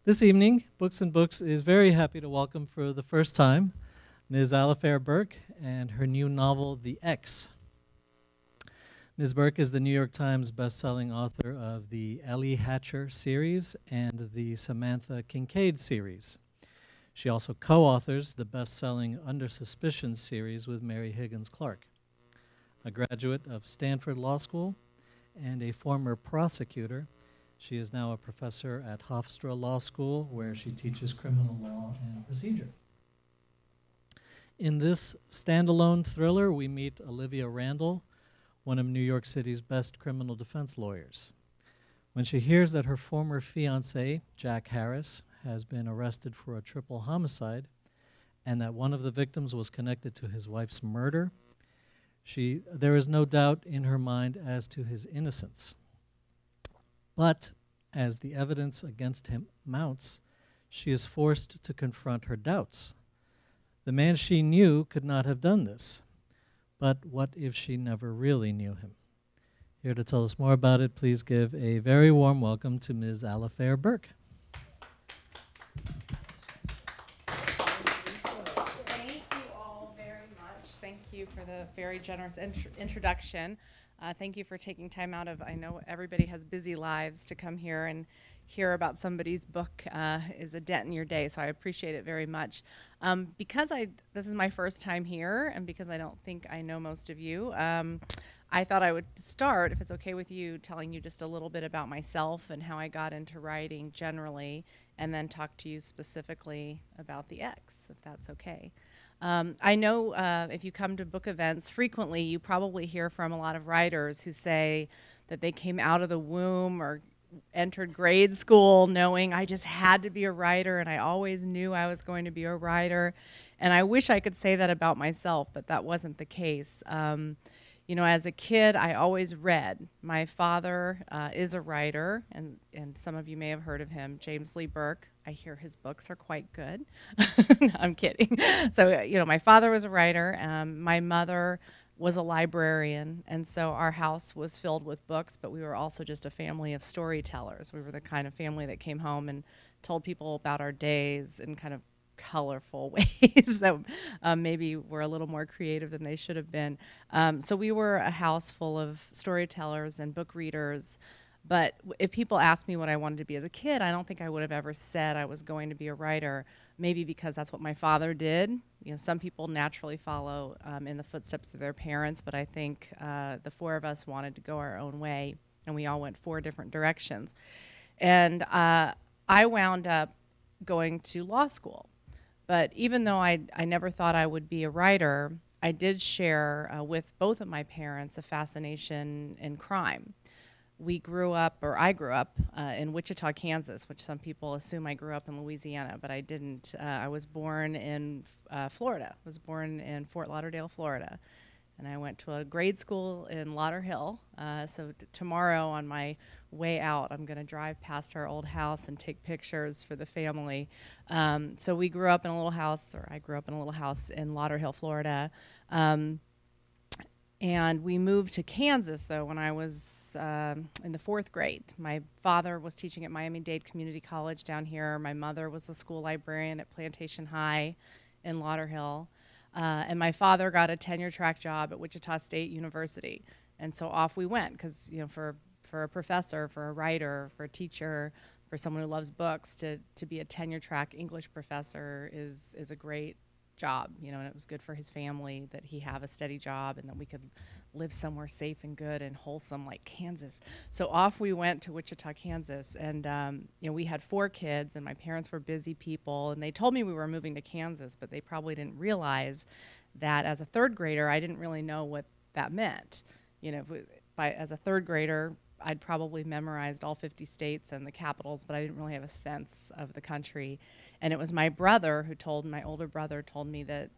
This evening, Books and Books is very happy to welcome for the first time Ms. Alafair Burke and her new novel, The Ex. Ms. Burke is the New York Times bestselling author of the Ellie Hatcher series and the Samantha Kincaid series. She also co-authors the best-selling Under Suspicion series with Mary Higgins Clark. A graduate of Stanford Law School and a former prosecutor, she is now a professor at Hofstra Law School, where she teaches criminal law and procedure. In this standalone thriller, we meet Olivia Randall, one of New York City's best criminal defense lawyers. When she hears that her former fiancé, Jack Harris, has been arrested for a triple homicide and that one of the victims was connected to his wife's murder, there is no doubt in her mind as to his innocence. But as the evidence against him mounts, she is forced to confront her doubts. The man she knew could not have done this. But what if she never really knew him? Here to tell us more about it, please give a very warm welcome to Ms. Alafair Burke. Thank you all very much. Thank you for the very generous introduction. Thank you for taking time out of, I know everybody has busy lives, to come here and hear about somebody's book is a dent in your day, so I appreciate it very much. Because this is my first time here, and because I don't think I know most of you, I thought I would start, if it's okay with you, telling you just a little bit about myself and how I got into writing generally, and then talk to you specifically about The Ex, if that's okay. I know if you come to book events frequently, you probably hear from a lot of writers who say that they came out of the womb or entered grade school knowing I just had to be a writer, and I always knew I was going to be a writer. And I wish I could say that about myself, but that wasn't the case. You know, as a kid, I always read. My father is a writer, and some of you may have heard of him, James Lee Burke. I hear his books are quite good. I'm kidding. So, you know, my father was a writer. My mother was a librarian, and so our house was filled with books, but we were also just a family of storytellers. We were the kind of family that came home and told people about our days in kind of colorful ways that maybe were a little more creative than they should have been. So we were a house full of storytellers and book readers. But if people asked me what I wanted to be as a kid, I don't think I would have ever said I was going to be a writer, maybe because that's what my father did. You know, some people naturally follow in the footsteps of their parents, but I think the four of us wanted to go our own way, and we all went four different directions. And I wound up going to law school. But even though I never thought I would be a writer, I did share with both of my parents a fascination in crime. I grew up in Wichita, Kansas, which some people assume I grew up in Louisiana, but I didn't. I was born in Florida. I was born in Fort Lauderdale, Florida. And I went to a grade school in Lauderhill. So tomorrow on my way out, I'm going to drive past our old house and take pictures for the family. So we grew up in a little house, or I grew up in a little house in Lauderhill, Florida. And we moved to Kansas, though, when I was in the fourth grade. My father was teaching at Miami-Dade Community College down here. My mother was a school librarian at Plantation High in Lauderhill. And my father got a tenure-track job at Wichita State University. And so off we went, because, you know, for a professor, for a writer, for a teacher, for someone who loves books, to be a tenure-track English professor is a great job, you know, and it was good for his family that he have a steady job and that we could live somewhere safe and good and wholesome like Kansas. So off we went to Wichita, Kansas, and you know, we had 4 kids, and my parents were busy people, and they told me we were moving to Kansas, but they probably didn't realize that as a 3rd grader, I didn't really know what that meant. You know, as a 3rd grader, I'd probably memorized all 50 states and the capitals, but I didn't really have a sense of the country. And it was my older brother told me that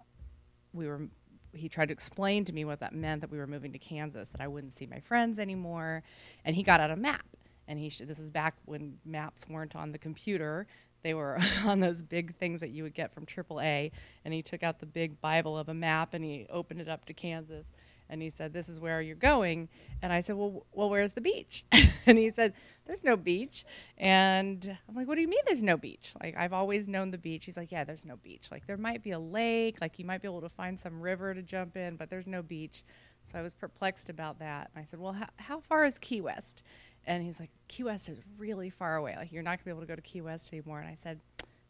he tried to explain to me what that meant, that we were moving to Kansas, that I wouldn't see my friends anymore. And he got out a map. And this is back when maps weren't on the computer. They were on those big things that you would get from AAA. And he took out the big Bible of a map and he opened it up to Kansas. And he said, this is where you're going. And I said, well, where's the beach? And he said, there's no beach. And I'm like, what do you mean there's no beach? Like, I've always known the beach. He's like, yeah, there's no beach. Like, there might be a lake. Like, you might be able to find some river to jump in, but there's no beach. So I was perplexed about that. And I said, well, how far is Key West? And he's like, Key West is really far away. Like, you're not going to be able to go to Key West anymore. And I said,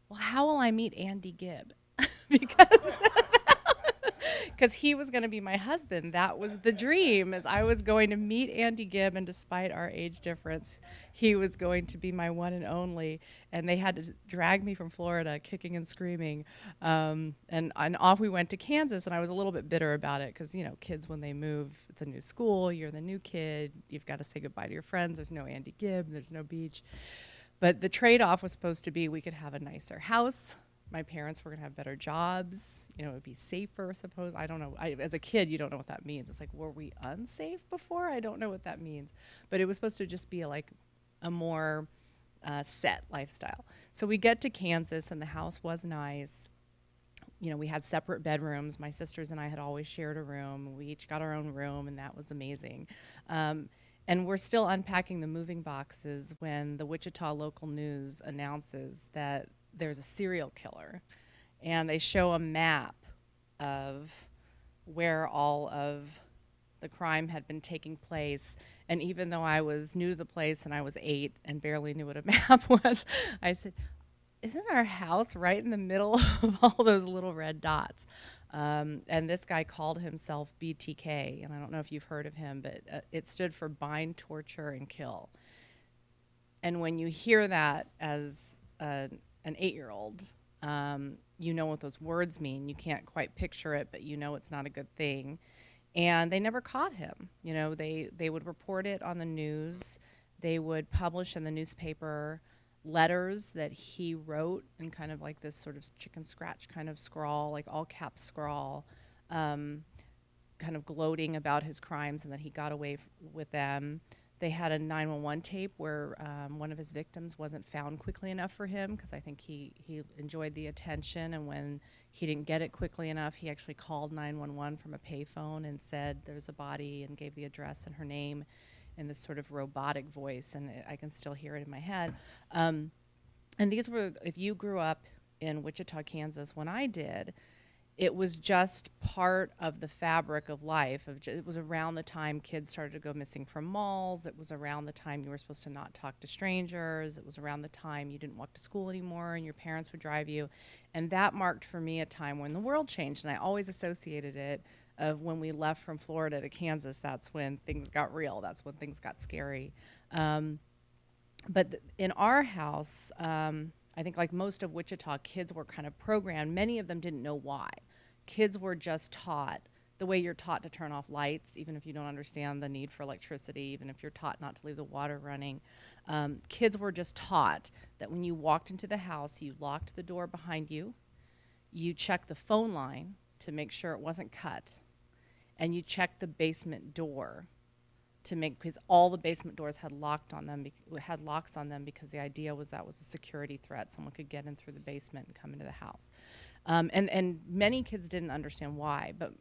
well, how will I meet Andy Gibb? Because he was going to be my husband. That was the dream, is I was going to meet Andy Gibb, and despite our age difference, he was going to be my one and only. And they had to drag me from Florida, kicking and screaming. And off we went to Kansas, and I was a little bit bitter about it because, you know, kids, when they move, it's a new school, you're the new kid, you've got to say goodbye to your friends, there's no Andy Gibb, there's no beach. But the trade-off was supposed to be we could have a nicer house, my parents were going to have better jobs, you know, it would be safer, suppose. I don't know. As a kid, you don't know what that means. It's like, were we unsafe before? I don't know what that means. But it was supposed to just be a more set lifestyle. So we get to Kansas, and the house was nice. You know, we had separate bedrooms. My sisters and I had always shared a room. We each got our own room, and that was amazing. And we're still unpacking the moving boxes when the Wichita local news announces that there's a serial killer. And they show a map of where all of the crime had been taking place. And even though I was new to the place and I was 8 and barely knew what a map was, I said, isn't our house right in the middle of all those little red dots? And this guy called himself BTK, and I don't know if you've heard of him, but it stood for bind, torture, and kill. And when you hear that as an 8-year-old, you know what those words mean. You can't quite picture it, but you know it's not a good thing. And they never caught him. You know, they would report it on the news. They would publish in the newspaper letters that he wrote in kind of like this sort of chicken scratch kind of scrawl, like all caps scrawl, kind of gloating about his crimes and that he got away with them. They had a 911 tape where one of his victims wasn't found quickly enough for him because I think he enjoyed the attention, and when he didn't get it quickly enough, he actually called 911 from a payphone and said there's a body and gave the address and her name in this sort of robotic voice, and I can still hear it in my head. And these were, if you grew up in Wichita, Kansas, when I did, it was just part of the fabric of life. It was around the time kids started to go missing from malls. It was around the time you were supposed to not talk to strangers. It was around the time you didn't walk to school anymore and your parents would drive you. And that marked for me a time when the world changed. And I always associated it of when we left from Florida to Kansas, that's when things got real. That's when things got scary. But in our house, I think like most of Wichita, kids were kind of programmed. Many of them didn't know why. Kids were just taught the way you're taught to turn off lights, even if you don't understand the need for electricity, even if you're taught not to leave the water running. Kids were just taught that when you walked into the house, you locked the door behind you, you checked the phone line to make sure it wasn't cut, and you checked the basement door to make, because all the basement doors had locks on them because the idea was that was a security threat. Someone could get in through the basement and come into the house. And many kids didn't understand why, but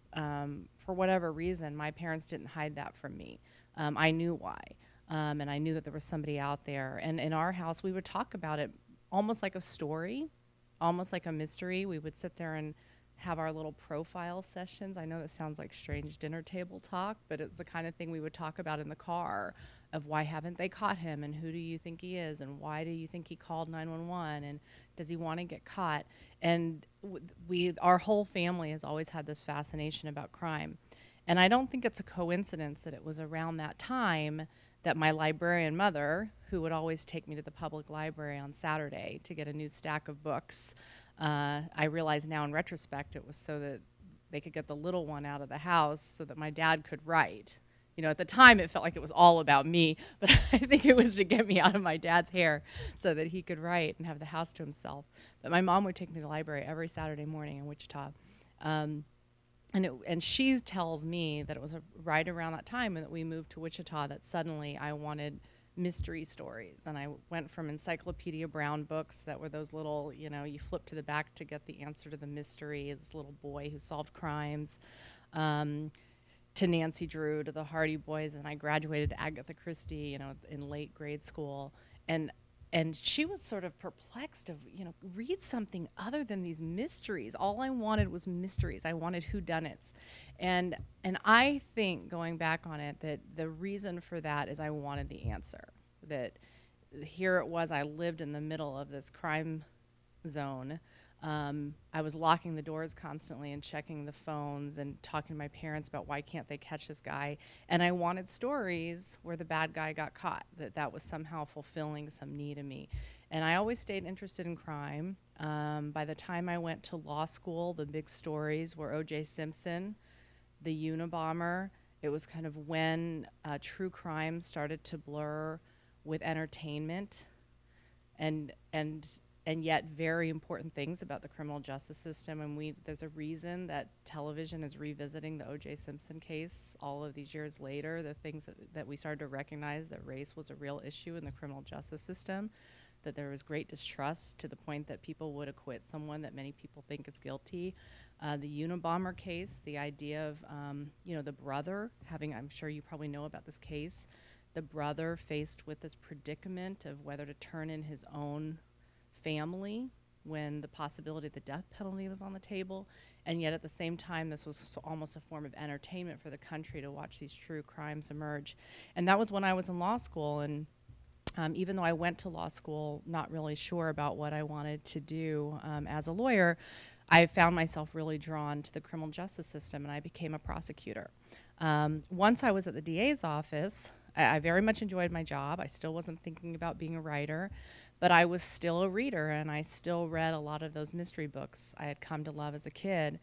for whatever reason, my parents didn't hide that from me. I knew why, and I knew that there was somebody out there. And in our house, we would talk about it almost like a story, almost like a mystery. We would sit there and have our little profile sessions. I know that sounds like strange dinner table talk, but it's the kind of thing we would talk about in the car of why haven't they caught him, and who do you think he is, and why do you think he called 911, and does he want to get caught? And our whole family has always had this fascination about crime. And I don't think it's a coincidence that it was around that time that my librarian mother, who would always take me to the public library on Saturday to get a new stack of books, I realize now in retrospect it was so that they could get the little one out of the house so that my dad could write. You know, at the time it felt like it was all about me, but I think it was to get me out of my dad's hair so that he could write and have the house to himself. But my mom would take me to the library every Saturday morning in Wichita. And she tells me that it was right around that time that we moved to Wichita that suddenly I wanted mystery stories. And I went from Encyclopedia Brown books that were those little, you know, you flip to the back to get the answer to the mystery, this little boy who solved crimes, to Nancy Drew, to the Hardy Boys, and I graduated Agatha Christie, in late grade school, and and she was sort of perplexed of, read something other than these mysteries. All I wanted was mysteries. I wanted whodunits, and I think, going back on it, that the reason for that is I wanted the answer. That here it was, I lived in the middle of this crime zone. I was locking the doors constantly and checking the phones and talking to my parents about why can't they catch this guy. And I wanted stories where the bad guy got caught, that was somehow fulfilling some need in me. And I always stayed interested in crime. By the time I went to law school, the big stories were O.J. Simpson, the Unabomber. It was kind of when true crime started to blur with entertainment, and yet very important things about the criminal justice system. And there's a reason that television is revisiting the O.J. Simpson case all of these years later, the things that we started to recognize that race was a real issue in the criminal justice system, that there was great distrust to the point that people would acquit someone that many people think is guilty. The Unabomber case, the idea of, the brother I'm sure you probably know about this case, the brother faced with this predicament of whether to turn in his own family when the possibility of the death penalty was on the table, and yet at the same time this was almost a form of entertainment for the country to watch these true crimes emerge. And that was when I was in law school, and even though I went to law school not really sure about what I wanted to do as a lawyer, I found myself really drawn to the criminal justice system, and I became a prosecutor. Once I was at the DA's office, I very much enjoyed my job. I still wasn't thinking about being a writer, but I was still a reader, and I still read a lot of those mystery books I had come to love as a kid.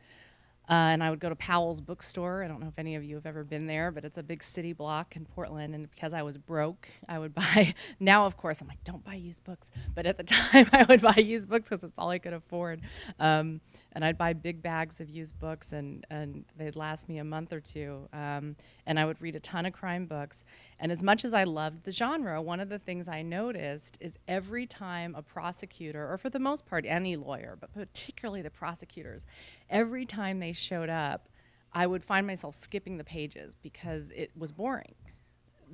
And I would go to Powell's bookstore. I don't know if any of you have ever been there, but it's a big city block in Portland. And because I was broke, I would buy, now of course I'm like, don't buy used books. But at the time I would buy used books because it's all I could afford. And I'd buy big bags of used books, and they'd last me a month or two. And I would read a ton of crime books. And as much as I loved the genre, one of the things I noticed is every time a prosecutor, or for the most part any lawyer, but particularly the prosecutors, every time they showed up, I would find myself skipping the pages because it was boring.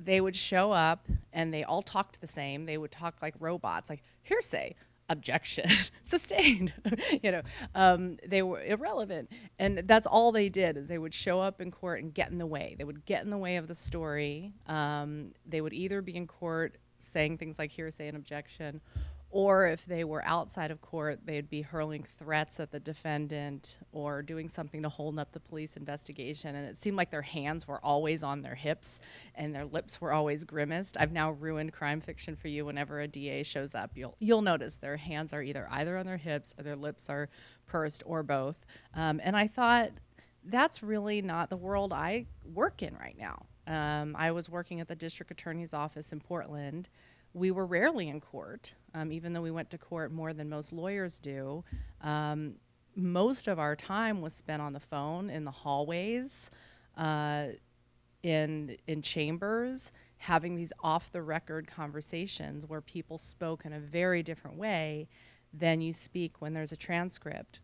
They would show up and they all talked the same. They would talk like robots, like hearsay, objection, sustained. They were irrelevant, and that's all they did. Is they would show up in court and get in the way. They would get in the way of the story. They would either be in court saying things like hearsay and objection, or if they were outside of court, they'd be hurling threats at the defendant or doing something to hold up the police investigation. And it seemed like their hands were always on their hips and their lips were always grimaced. I've now ruined crime fiction for you. Whenever a DA shows up, you'll notice their hands are either on their hips or their lips are pursed, or both. And I thought, that's really not the world I work in right now. I was working at the district attorney's office in Portland. We were rarely in court, even though we went to court more than most lawyers do. Most of our time was spent on the phone, in the hallways, in chambers, having these off-the-record conversations where people spoke in a very different way than you speak when there's a transcript.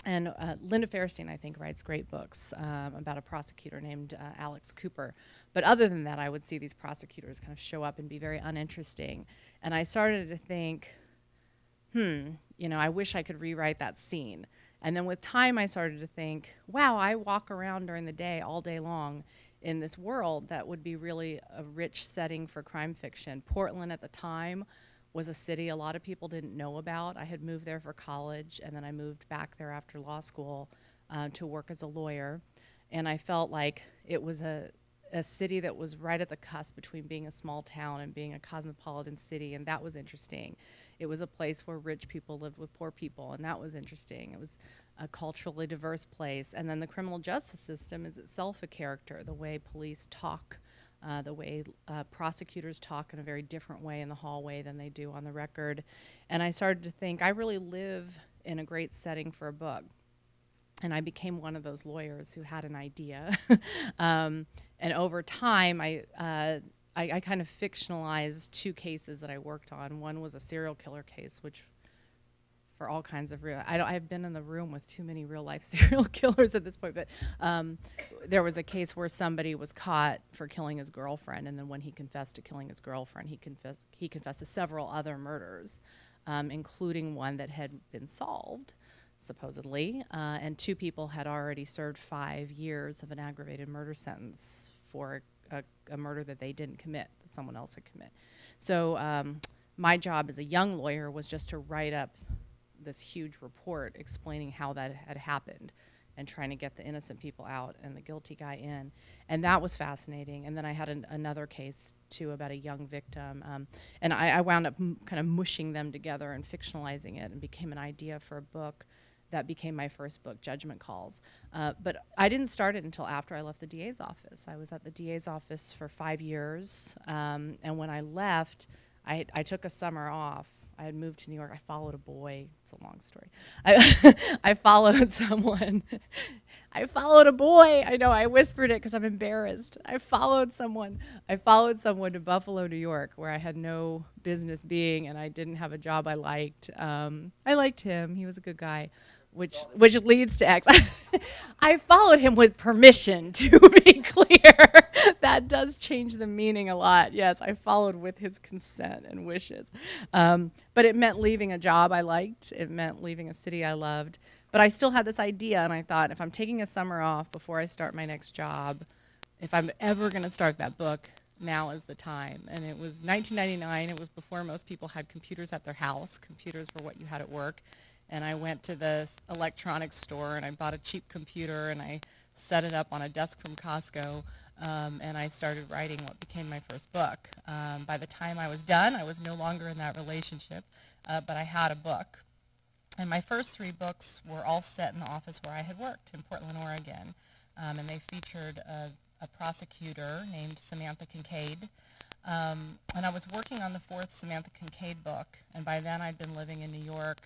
And Linda Fairstein, I think, writes great books about a prosecutor named Alex Cooper. But other than that, I would see these prosecutors kind of show up and be very uninteresting. And I started to think, I wish I could rewrite that scene. And then with time, I started to think, wow, I walk around during the day, all day long, in this world that would be really a rich setting for crime fiction. Portland at the time was a city a lot of people didn't know about. I had moved there for college, and then I moved back there after law school to work as a lawyer. And I felt like it was a city that was right at the cusp between being a small town and being a cosmopolitan city, and that was interesting. It was a place where rich people lived with poor people, and that was interesting. It was a culturally diverse place. And then the criminal justice system is itself a character, the way police talk, the way prosecutors talk in a very different way in the hallway than they do on the record. And I started to think, I really live in a great setting for a book. And I became one of those lawyers who had an idea. And over time, I kind of fictionalized two cases that I worked on. One was a serial killer case, which for all kinds of real. I've been in the room with too many real life serial killers at this point, but there was a case where somebody was caught for killing his girlfriend, and then when he confessed to killing his girlfriend, he confessed to several other murders, including one that had been solved, supposedly, and 2 people had already served 5 years of an aggravated murder sentence for a murder that they didn't commit, that someone else had commit. So my job as a young lawyer was just to write up this huge report explaining how that had happened and trying to get the innocent people out and the guilty guy in. And that was fascinating. And then I had another case, too, about a young victim. And I wound up kind of mushing them together and fictionalizing it, and became an idea for a book that became my first book, Judgment Calls. But I didn't start it until after I left the DA's office. I was at the DA's office for 5 years. And when I left, I took a summer off. I had moved to New York. I followed a boy. It's a long story. I followed someone. I followed a boy. I know, I whispered it because I'm embarrassed. I followed someone to Buffalo, New York, where I had no business being, and I didn't have a job I liked. I liked him. He was a good guy, which leads to X. I followed him with permission, to be clear. That does change the meaning a lot. Yes, I followed with his consent and wishes. But it meant leaving a job I liked. It meant leaving a city I loved. But I still had this idea, and I thought, if I'm taking a summer off before I start my next job, if I'm ever going to start that book, now is the time. And it was 1999. It was before most people had computers at their house. Computers were what you had at work. And I went to the electronics store, and I bought a cheap computer, and I set it up on a desk from Costco, and I started writing what became my first book. By the time I was done, I was no longer in that relationship, but I had a book. And my first 3 books were all set in the office where I had worked in Portland, Oregon, and they featured a prosecutor named Samantha Kincaid. And I was working on the 4th Samantha Kincaid book, and by then I'd been living in New York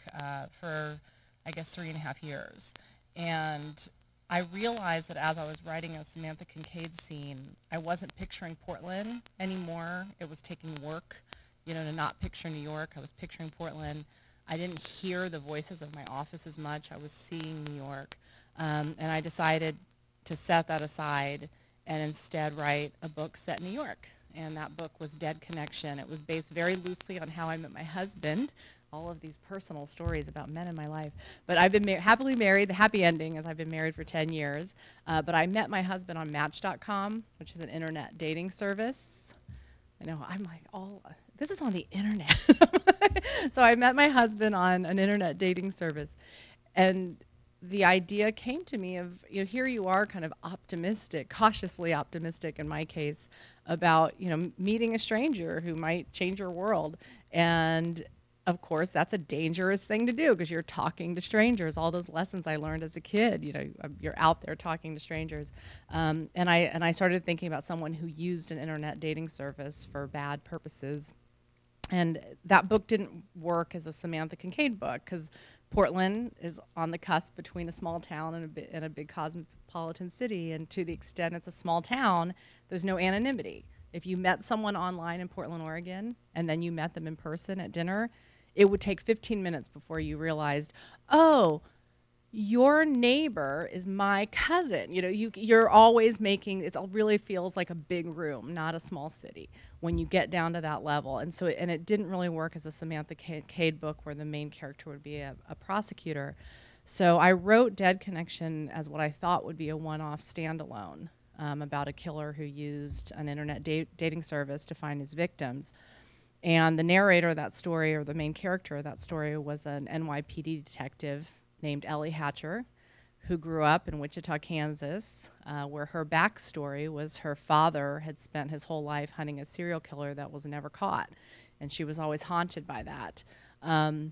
for, I guess, 3.5 years. And I realized that as I was writing a Samantha Kincaid scene, I wasn't picturing Portland anymore. It was taking work, to not picture New York. I was picturing Portland. I didn't hear the voices of my office as much. I was seeing New York. And I decided to set that aside and instead write a book set in New York. And that book was Dead Connection. It was based very loosely on how I met my husband, all of these personal stories about men in my life. But I've been happily married. The happy ending is I've been married for 10 years. But I met my husband on Match.com, which is an internet dating service. I know, I'm like, this is on the internet. So I met my husband on an internet dating service. And the idea came to me of, here you are kind of optimistic, cautiously optimistic in my case, about, meeting a stranger who might change your world. And of course, that's a dangerous thing to do because you're talking to strangers. All those lessons I learned as a kid, you're out there talking to strangers. And I started thinking about someone who used an internet dating service for bad purposes. And that book didn't work as a Samantha Kincaid book because Portland is on the cusp between a small town and a big cosmopolitan city. And to the extent it's a small town, there's no anonymity. If you met someone online in Portland, Oregon, and then you met them in person at dinner, it would take 15 minutes before you realized, oh, your neighbor is my cousin. You're always it really feels like a big room, not a small city, when you get down to that level. And so, it didn't really work as a Samantha Kincaid book where the main character would be a prosecutor. So I wrote Dead Connection as what I thought would be a one-off standalone about a killer who used an internet dating service to find his victims. And the narrator of that story, or the main character of that story, was an NYPD detective named Ellie Hatcher, who grew up in Wichita, Kansas, where her backstory was her father had spent his whole life hunting a serial killer that was never caught, and she was always haunted by that. And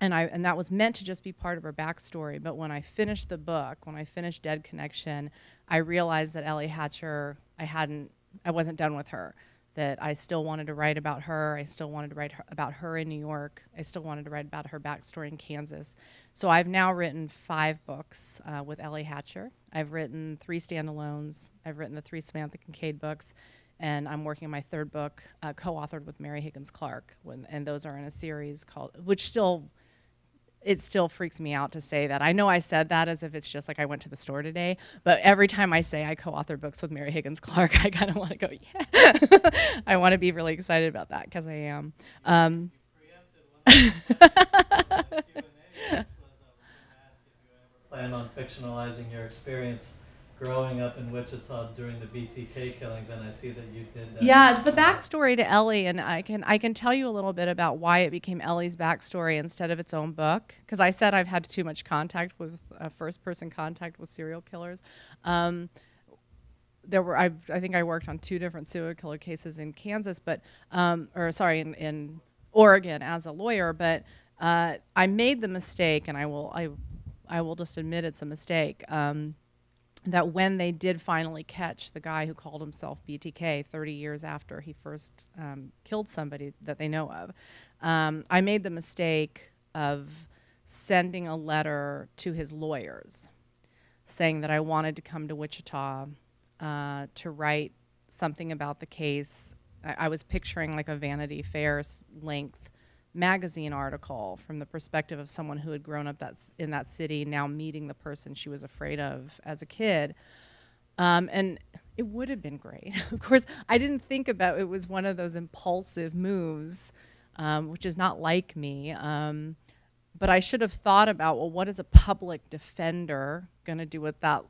that was meant to just be part of her backstory. But when I finished the book, when I finished Dead Connection, I realized that Ellie Hatcher, I wasn't done with her. That I still wanted to write about her. I still wanted to write about her in New York. I still wanted to write about her backstory in Kansas. So I've now written 5 books with Ellie Hatcher. I've written 3 standalones. I've written the 3 Samantha Kincaid books. And I'm working on my 3rd book, co-authored with Mary Higgins Clark. And those are in a series called, which still it still freaks me out to say that. I know I said that as if it's just like I went to the store today, but every time I say I co-author books with Mary Higgins Clark, I kind of want to go, yeah. I want to be really excited about that because I am. Plan on fictionalizing your experience growing up in Wichita during the BTK killings, and I see that you did that. Yeah, it's the backstory to Ellie, and I can tell you a little bit about why it became Ellie's backstory instead of its own book. Because I said I've had too much contact with first-person contact with serial killers. There were I think I worked on 2 different serial killer cases in Kansas, but in Oregon as a lawyer. But I made the mistake, and I will just admit it's a mistake. That when they did finally catch the guy who called himself BTK 30 years after he first killed somebody that they know of, I made the mistake of sending a letter to his lawyers saying that I wanted to come to Wichita to write something about the case. I was picturing like a Vanity Fair length magazine article from the perspective of someone who had grown up in that city, now meeting the person she was afraid of as a kid. And it would have been great. Of course, I didn't think about it was one of those impulsive moves, which is not like me. But I should have thought about, well, what is a public defender going to do with that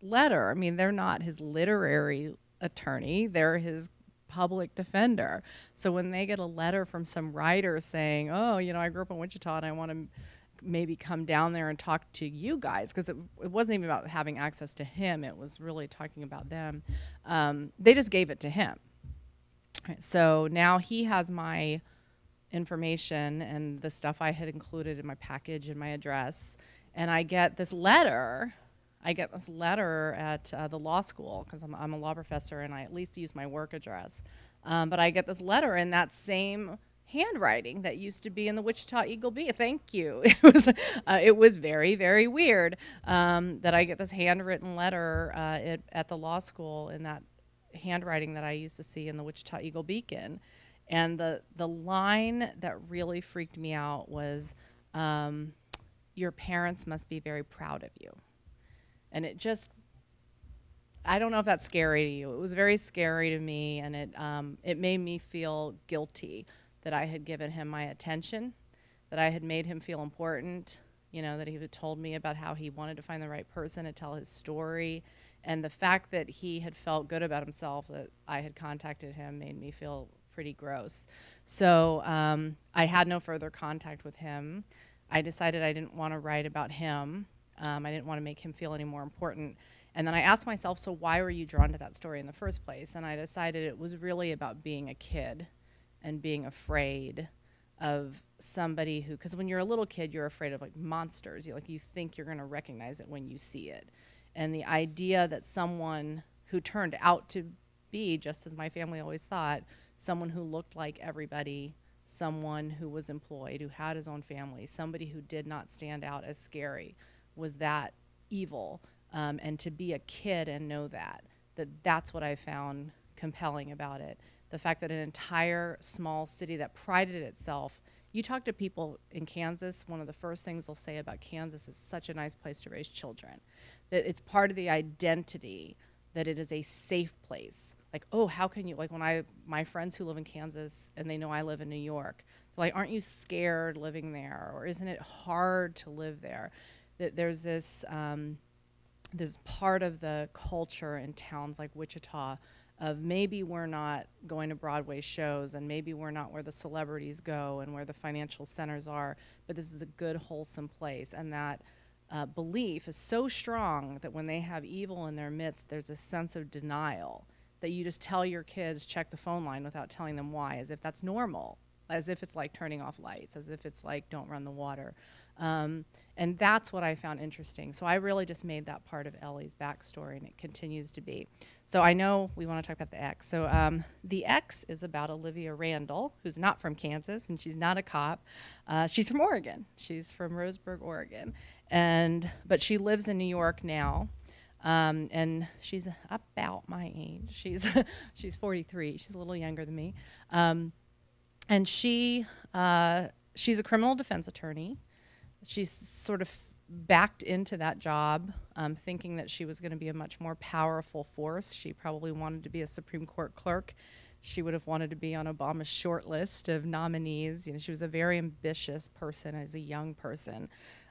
letter? I mean, they're not his literary attorney, they're his public defender. So when they get a letter from some writer saying, oh, I grew up in Wichita and I want to maybe come down there and talk to you guys, because it wasn't even about having access to him, it was really talking about them. They just gave it to him. Right, so now he has my information and the stuff I had included in my package and my address, and I get this letter at the law school, because I'm a law professor and I at least use my work address. But I get this letter in that same handwriting that used to be in the Wichita Eagle Bee. Thank you. It was very, very weird that I get this handwritten letter at the law school in that handwriting that I used to see in the Wichita Eagle Beacon. And the line that really freaked me out was, your parents must be very proud of you. And it just, I don't know if that's scary to you. It was very scary to me, and it made me feel guilty that I had given him my attention, that I had made him feel important, that he had told me about how he wanted to find the right person to tell his story. And the fact that he had felt good about himself, that I had contacted him, made me feel pretty gross. So I had no further contact with him. I decided I didn't want to write about him. I didn't want to make him feel any more important. And then I asked myself, so why were you drawn to that story in the first place? And I decided it was really about being a kid and being afraid of somebody who, because when you're a little kid, you're afraid of like monsters. You think you're going to recognize it when you see it. And the idea that someone who turned out to be, just as my family always thought, someone who looked like everybody, someone who was employed, who had his own family, somebody who did not stand out as scary, was that evil. And to be a kid and know that's what I found compelling about it. The fact that an entire small city that prided itself, you talk to people in Kansas, one of the first things they'll say about Kansas is such a nice place to raise children. That it's part of the identity that it is a safe place. Like, oh, how can you, like when my friends who live in Kansas and they know I live in New York, they're like, aren't you scared living there? Or isn't it hard to live there? That there's this part of the culture in towns like Wichita of maybe we're not going to Broadway shows and maybe we're not where the celebrities go and where the financial centers are, but this is a good, wholesome place. And that belief is so strong that when they have evil in their midst, there's a sense of denial that you just tell your kids, check the phone line without telling them why, as if that's normal, as if it's like turning off lights, as if it's like don't run the water. And that's what I found interesting. So I really just made that part of Ellie's backstory, and it continues to be. So I know we want to talk about The Ex. So The Ex is about Olivia Randall, who's not from Kansas, and she's not a cop. She's from Oregon. She's from Roseburg, Oregon. But she lives in New York now. And she's about my age. She's 43. She's a little younger than me. And she's a criminal defense attorney She sort of backed into that job, thinking that she was going to be a much more powerful force. She probably wanted to be a Supreme Court clerk. She would have wanted to be on Obama's short list of nominees. You know, she was a very ambitious person as a young person,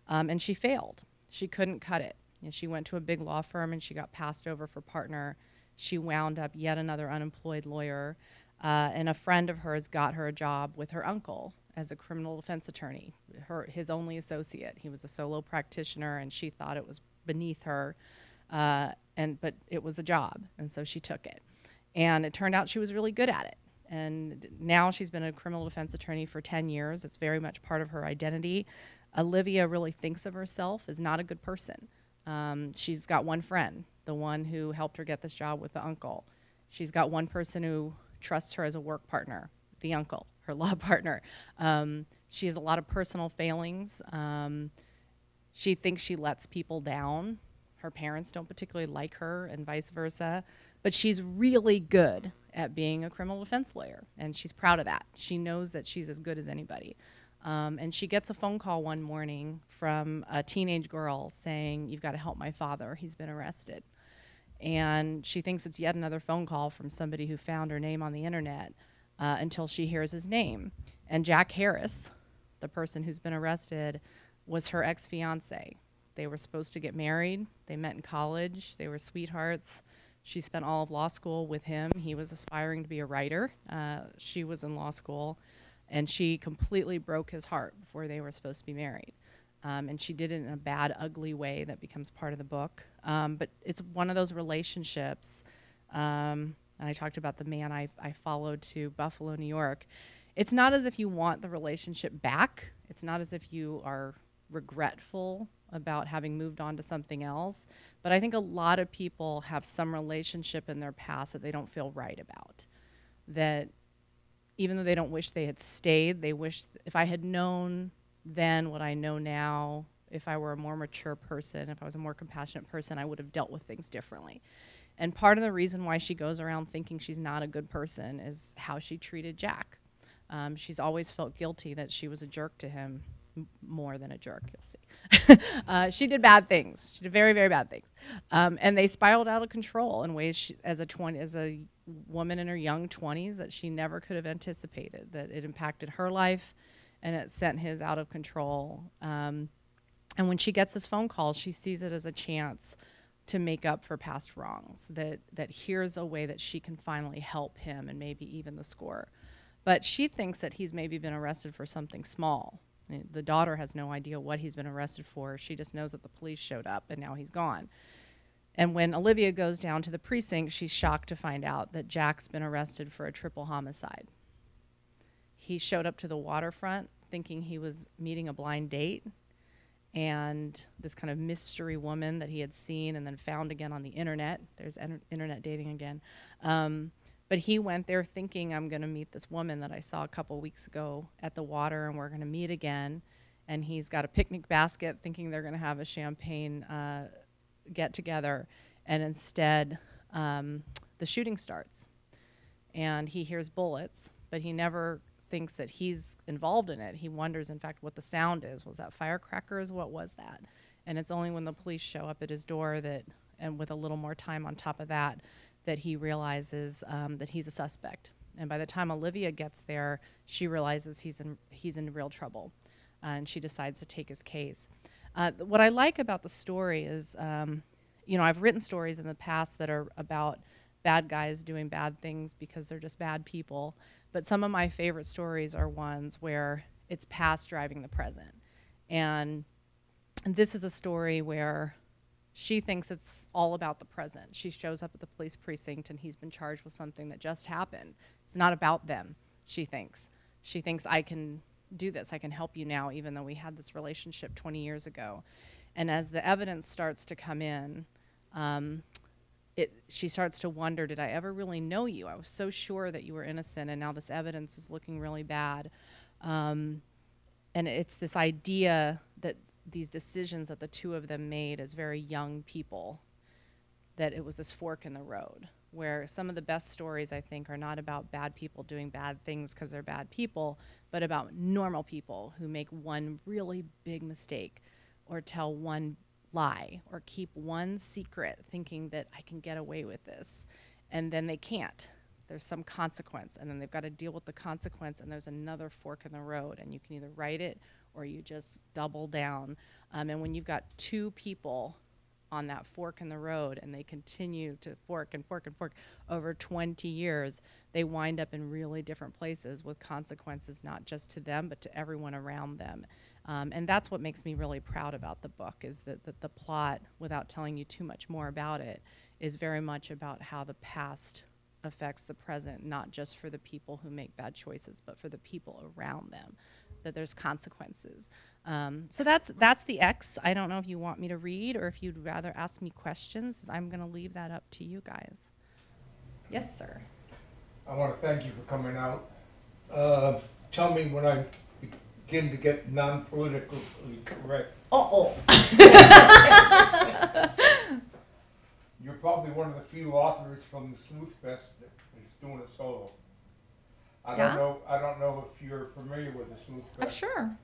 and she failed. She couldn't cut it. You know, she went to a big law firm and she got passed over for partner. She wound up yet another unemployed lawyer, and a friend of hers got her a job with her uncle as a criminal defense attorney, his only associate. He was a solo practitioner, and she thought it was beneath her, but it was a job, and so she took it. And it turned out she was really good at it. And now she's been a criminal defense attorney for 10 years. It's very much part of her identity. Olivia really thinks of herself as not a good person. She's got one friend, the one who helped her get this job with the uncle. She's got one person who trusts her as a work partner, the uncle, her law partner. She has a lot of personal failings. She thinks she lets people down. Her parents don't particularly like her, and vice versa. But she's really good at being a criminal defense lawyer, and she's proud of that. She knows that she's as good as anybody. And she gets a phone call one morning from a teenage girl saying, "You've got to help my father. He's been arrested." And she thinks it's yet another phone call from somebody who found her name on the internet, until she hears his name. And Jack Harris, the person who's been arrested, was her ex-fiance. They were supposed to get married. They met in college. They were sweethearts. She spent all of law school with him. He was aspiring to be a writer. She was in law school. And she completely broke his heart before they were supposed to be married. And she did it in a bad, ugly way that becomes part of the book. But it's one of those relationships. And I talked about the man I followed to Buffalo, New York. It's not as if you want the relationship back. It's not as if you are regretful about having moved on to something else. But I think a lot of people have some relationship in their past that they don't feel right about. That even though they don't wish they had stayed, they wish if I had known then what I know now, if I were a more mature person, if I was a more compassionate person, I would have dealt with things differently. And part of the reason why she goes around thinking she's not a good person is how she treated Jack. She's always felt guilty that she was a jerk to him, more than a jerk, you'll see. She did bad things. She did very, very bad things. And they spiraled out of control in ways as a woman in her young 20s that she never could have anticipated, that it impacted her life and it sent his out of control. And when she gets this phone call, she sees it as a chance to make up for past wrongs, that here's a way that she can finally help him and maybe even the score. But she thinks that he's maybe been arrested for something small. I mean, the daughter has no idea what he's been arrested for. She just knows that the police showed up and now he's gone. And when Olivia goes down to the precinct, she's shocked to find out that Jack's been arrested for a triple homicide. He showed up to the waterfront thinking he was meeting a blind date, and this kind of mystery woman that he had seen and then found again on the internet. There's internet dating again. But he went there thinking, I'm going to meet this woman that I saw a couple weeks ago at the water, and we're going to meet again. And he's got a picnic basket thinking they're going to have a champagne get together. And instead, the shooting starts. And he hears bullets, but he never thinks that he's involved in it. He wonders, in fact, what the sound is. Was that firecrackers? What was that? And it's only when the police show up at his door that, and with a little more time on top of that, that he realizes that he's a suspect. And by the time Olivia gets there, she realizes he's in real trouble, and she decides to take his case. What I like about the story is, I've written stories in the past that are about bad guys doing bad things because they're just bad people. But some of my favorite stories are ones where it's past driving the present. And this is a story where she thinks it's all about the present. She shows up at the police precinct and he's been charged with something that just happened. It's not about them, she thinks. She thinks, I can do this, I can help you now, even though we had this relationship 20 years ago. And as the evidence starts to come in, she starts to wonder, did I ever really know you? I was so sure that you were innocent, and now this evidence is looking really bad. And it's this idea that these decisions that the two of them made as very young people, that it was this fork in the road. where some of the best stories, I think, are not about bad people doing bad things because they're bad people, but about normal people who make one really big mistake or tell one lie or keep one secret thinking that I can get away with this. And then they can't. There's some consequence, and then they've got to deal with the consequence, and there's another fork in the road, and you can either write it or you just double down. And when you've got two people on that fork in the road and they continue to fork and fork and fork over 20 years, they wind up in really different places with consequences not just to them but to everyone around them. And that's what makes me really proud about the book, is that the plot, without telling you too much more about it, is very much about how the past affects the present, not just for the people who make bad choices, but for the people around them, that there's consequences. So that's The Ex. I don't know if you want me to read or if you'd rather ask me questions. I'm going to leave that up to you guys. Yes, sir. I want to thank you for coming out. Tell me when I begin to get non-politically correct. Uh-oh. You're probably one of the few authors from the Sleuth Fest that is doing a solo. I don't know if you're familiar with the Sleuth Fest. I'm sure.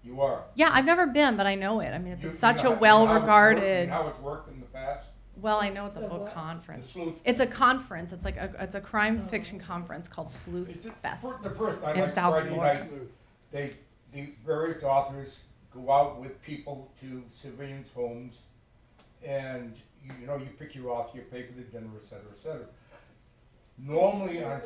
You are. Yeah, I've never been, but I know it. I mean, it's such you a know well-regarded. how it's worked in the past. Well, I know it's a The book what? The conference. Sleuth. It's a conference. It's like it's a crime fiction conference called Sleuth It's Fest. the first night, in like South Friday Florida. night, the various authors go out with people to civilians' homes, and you know, you pick your author, you pay for the dinner, et cetera, et cetera. Normally on,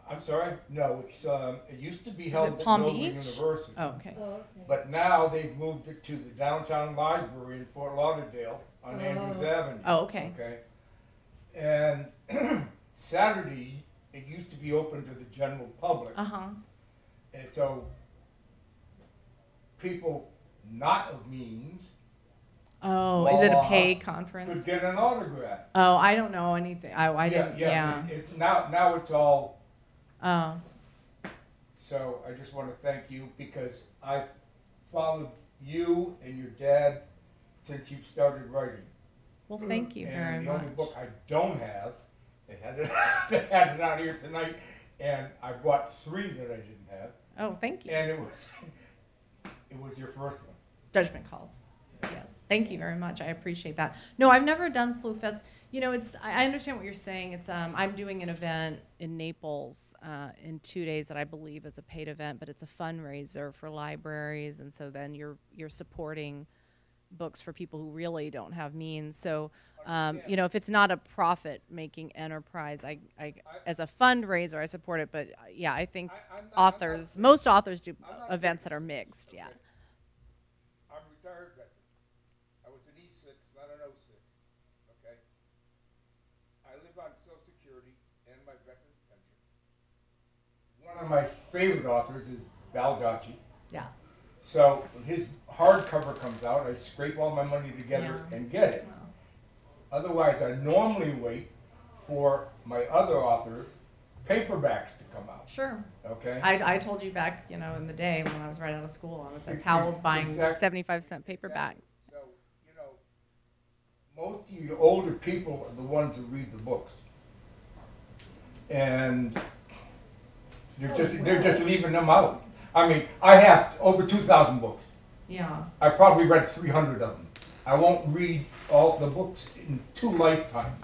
I'm sorry, no, it's it used to be held it at Palm Dover Beach? University, Oh, okay. Oh, okay. but now they've moved it to the downtown library in Fort Lauderdale on Andrews Avenue. Oh, okay. Okay, and Saturday it used to be open to the general public. Uh-huh. And so people not of means Oh, is it a paid conference? could get an autograph. Oh, I don't know anything. I didn't. Yeah. It's now it's all. Oh. So I just want to thank you because I've followed you and your dad since you've started writing. Well, thank you very And the much. only book I don't have, they had it out here tonight, and I bought 3 that I didn't have, Oh, thank you. and it was your first one. Judgment Calls. Yes. Thank you very much. I appreciate that. No, I've never done Sleuth Fest. You know, I understand what you're saying. It's I'm doing an event in Naples in 2 days that I believe is a paid event, but it's a fundraiser for libraries, and so then you're supporting books for people who really don't have means. So, you know, if it's not a profit-making enterprise, I as a fundraiser, I support it. But yeah, I think most authors do events that are mixed. Yeah. I'm a retired veteran. I was an E6, not an 06. Okay. I live on Social Security and my veteran's pension. One of my favorite authors is Baldacci. Yeah. So when his hardcover comes out, I scrape all my money together and get it. Wow. Otherwise, I normally wait for my other authors' paperbacks to come out. Sure. Okay. I told you back, you know, in the day when I was right out of school, I was at Powell's buying Exactly. 75-cent paperbacks. So, you know, most of you older people are the ones who read the books. And they're just leaving them out. I mean, I have over 2,000 books. Yeah. I probably read 300 of them. I won't read all the books in 2 lifetimes.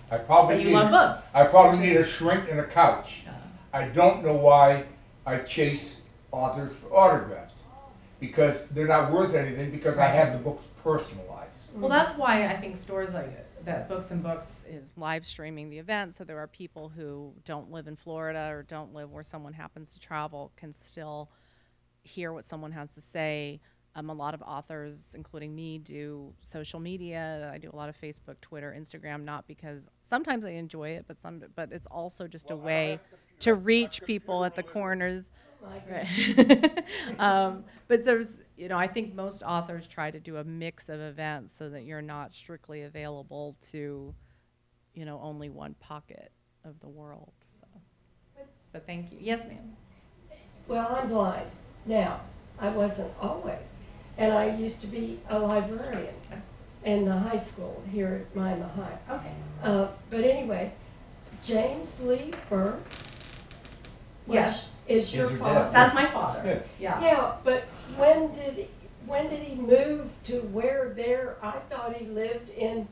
I probably But you love books. I probably need a shrink and a couch. Yeah. I don't know why I chase authors for autographs. Because they're not worth anything because I have the books personalized. Well, that's why I think stores like that, Books and Books, is live streaming the event, so there are people who don't live in Florida or don't live where someone happens to travel can still hear what someone has to say. A lot of authors, including me, do social media. I do a lot of Facebook, Twitter, Instagram, not because sometimes I enjoy it, but it's also just a way to reach people at the corners. Right. But there's, you know, I think most authors try to do a mix of events so that you're not strictly available to, you know, only one pocket of the world. So, but thank you. Yes, ma'am. Well, I'm blind now. I wasn't always. And I used to be a librarian in the high school here at Miami High. Okay. But anyway, James Lee Burke? Yes. Is your Is your father? dad. That's my father. Yeah. Yeah, but when did he move to where there? I thought he lived in,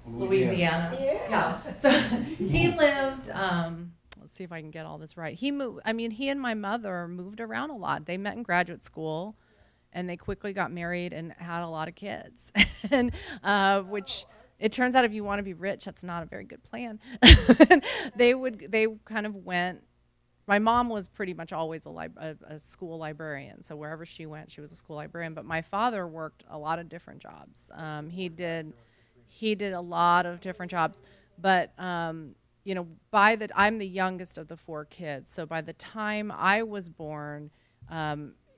Louisiana. Yeah. So he lived, let's see if I can get all this right. He moved, I mean, he and my mother moved around a lot. They met in graduate school and they quickly got married and had a lot of kids. And which it turns out if you want to be rich, that's not a very good plan. They kind of went. My mom was pretty much always a school librarian, so wherever she went, she was a school librarian. But my father worked a lot of different jobs. He did a lot of different jobs. But you know, I'm the youngest of the 4 kids, so by the time I was born,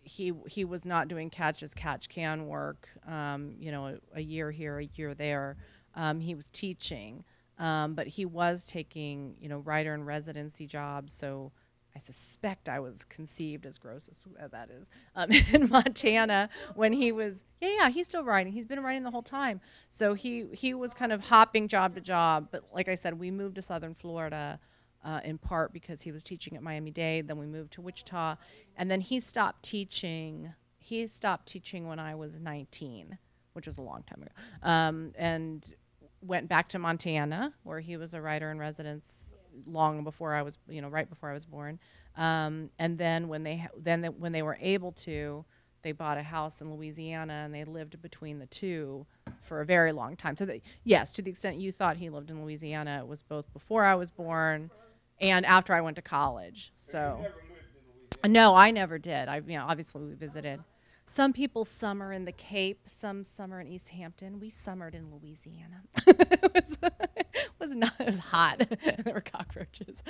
he was not doing catch as catch can work. You know, a year here, a year there. He was teaching, but he was taking, you know, writer in residency jobs. So I suspect I was conceived, as gross as that is, in Montana when he was, yeah, he's still writing. He's been writing the whole time. So he was kind of hopping job to job. But like I said, we moved to Southern Florida in part because he was teaching at Miami-Dade. Then we moved to Wichita. And then he stopped teaching. He stopped teaching when I was 19, which was a long time ago, and went back to Montana, where he was a writer in residence long before I was, you know, right before I was born. And then when they were able to, they bought a house in Louisiana, and they lived between the two for a very long time. So yes, to the extent you thought he lived in Louisiana, it was both before I was born and after I went to college. So You never lived in Louisiana. no, I never did. You know, obviously we visited. Some people summer in the Cape, some summer in East Hampton. We summered in Louisiana. It was hot. There were cockroaches.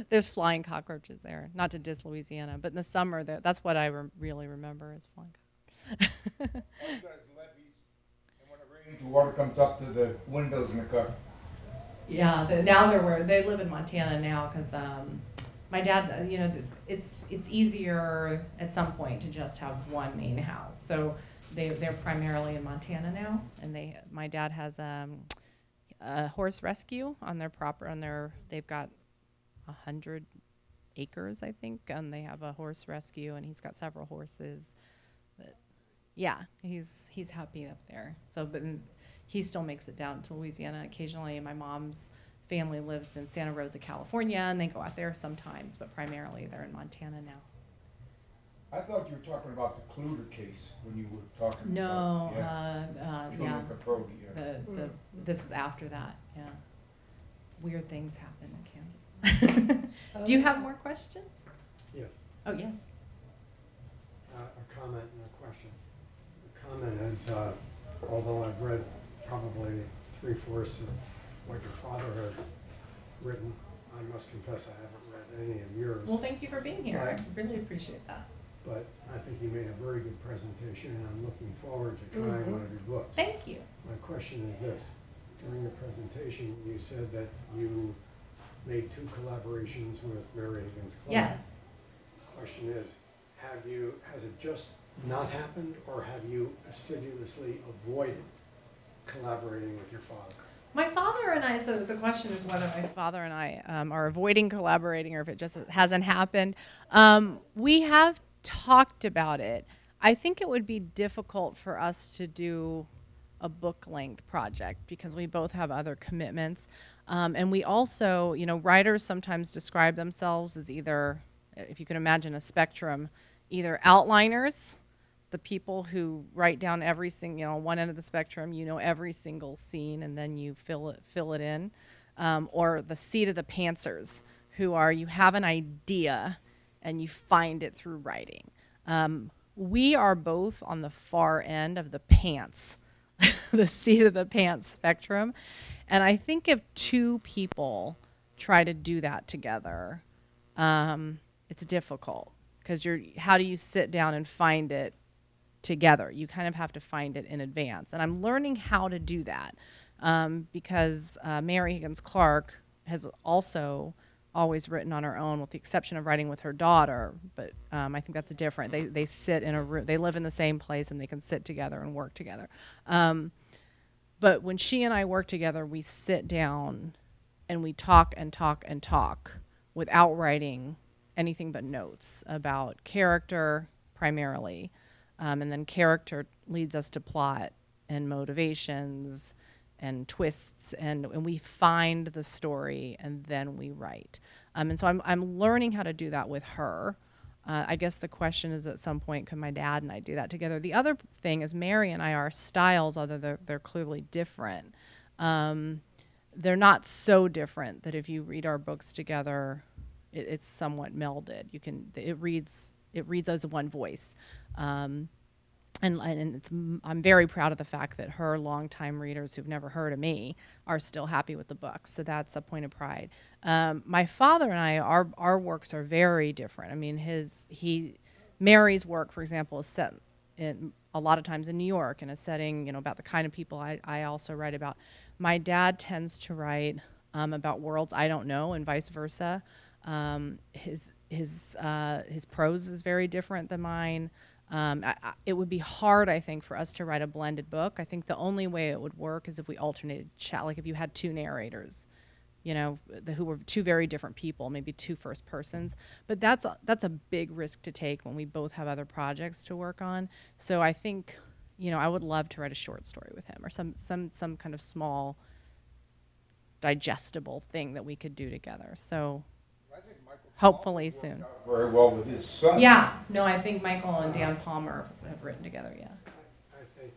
There's flying cockroaches there. Not to diss Louisiana, but in the summer, that's what I really remember is flying cockroaches. All you got is levees, and when it rains, the water comes up to the windows in the car. Yeah, they live in Montana now because my dad, you know, it's easier at some point to just have one main house. So they're primarily in Montana now, and my dad has a horse rescue on their they've got 100 acres, I think, and they have a horse rescue, and he's got several horses. But yeah, he's happy up there. So, but he still makes it down to Louisiana occasionally. And my mom's family lives in Santa Rosa, California, and they go out there sometimes, but primarily they're in Montana now. I thought you were talking about the Kluter case when you were talking No, about, yeah. Truman Capote, yeah. This was after that, yeah. Weird things happen in Kansas. Do you have more questions? Yes, Oh, yes. a comment and a question. The comment is, although I've read probably 3/4 of what your father has written, I must confess I haven't read any of yours. Well, thank you for being here. Right. I really appreciate that. But I think you made a very good presentation, and I'm looking forward to trying one of your books. Thank you. My question is this. During the presentation, you said that you made 2 collaborations with Mary Higgins Clark. Yes. Question is, has it just not happened, or have you assiduously avoided collaborating with your father? My father and I, so the question is whether my father and I are avoiding collaborating or if it just hasn't happened. We have talked about it. I think it would be difficult for us to do a book-length project because we both have other commitments. And we also, you know, writers sometimes describe themselves as either, if you can imagine a spectrum, either outliners, the people who write down every single, you know, one end of the spectrum, you know, every single scene, and then you fill it in, or the seat of the pantsers, who are, you have an idea and you find it through writing. We are both on the far end of the pants, the seat of the pants spectrum. And I think if 2 people try to do that together, it's difficult because how do you sit down and find it together? You kind of have to find it in advance. And I'm learning how to do that because Mary Higgins Clark has also always written on her own, with the exception of writing with her daughter. But I think that's different. They sit in a room. They live in the same place, and they can sit together and work together. But when she and I work together, we sit down and we talk and talk and talk without writing anything but notes about character primarily. And then character leads us to plot and motivations and twists, and we find the story and then we write. And so I'm learning how to do that with her. I guess the question is, at some point, could my dad and I do that together? The other thing is Mary and I, our styles, although they're clearly different, they're not so different that if you read our books together, it's somewhat melded. It reads as one voice. And I'm very proud of the fact that her longtime readers who've never heard of me are still happy with the book. So that's a point of pride. My father and I, our works are very different. I mean, Mary's work, for example, is set in a lot of times in New York in a setting, about the kind of people I also write about. My dad tends to write about worlds I don't know, and vice versa. His prose is very different than mine. It would be hard, I think, for us to write a blended book. I think the only way it would work is if we alternated chat, like if you had two narrators, who were two very different people, maybe two first persons. But that's a big risk to take when we both have other projects to work on. So I think, I would love to write a short story with him, or some kind of small, digestible thing that we could do together. So I think Michael hopefully Palmer soon. worked out very well with his son. Yeah, no, I think Michael and Dan Palmer have written together, yeah. I think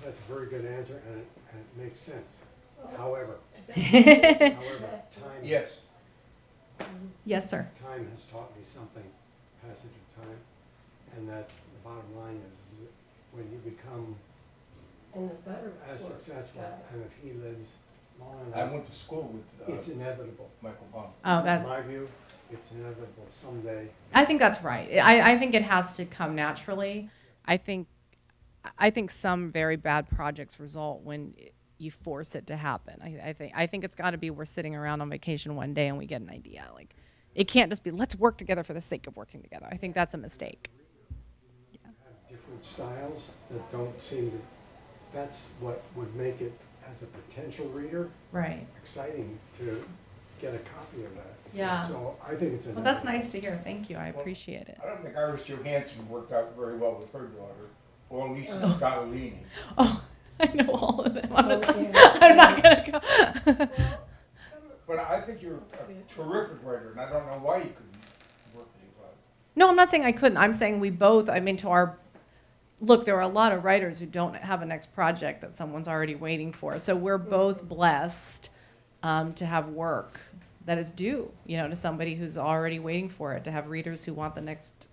that's a very good answer, and it makes sense. However, time, Yes. Yes, sir. time has taught me something, passage of time, and that the bottom line is that when you become And the better. as successful, and if he lives long I enough, went to school with it's inevitable. Michael Palmer. Oh, In my view, it's inevitable someday. I think that's right. I think it has to come naturally. I think some very bad projects result when you force it to happen. I think it's got to be we're sitting around on vacation one day and we get an idea. Like, it can't just be let's work together for the sake of working together. I think that's a mistake. Have different styles that don't seem to, that's what would make it, as a potential reader, Right. exciting to get a copy of that. Yeah. So I think it's Well, that's nice to hear. Thank you. I appreciate it. I don't think Iris Johansson worked out very well with her daughter, or Lisa Scottolini. Oh, I know all of them. I'm yeah. not going to go. But I think you're a terrific writer, and I don't know why you couldn't work with your father. No, I'm not saying I couldn't. I'm saying we both, look, there are a lot of writers who don't have a next project that someone's already waiting for. So we're both blessed to have work that is due, to somebody who's already waiting for it, to have readers who want the next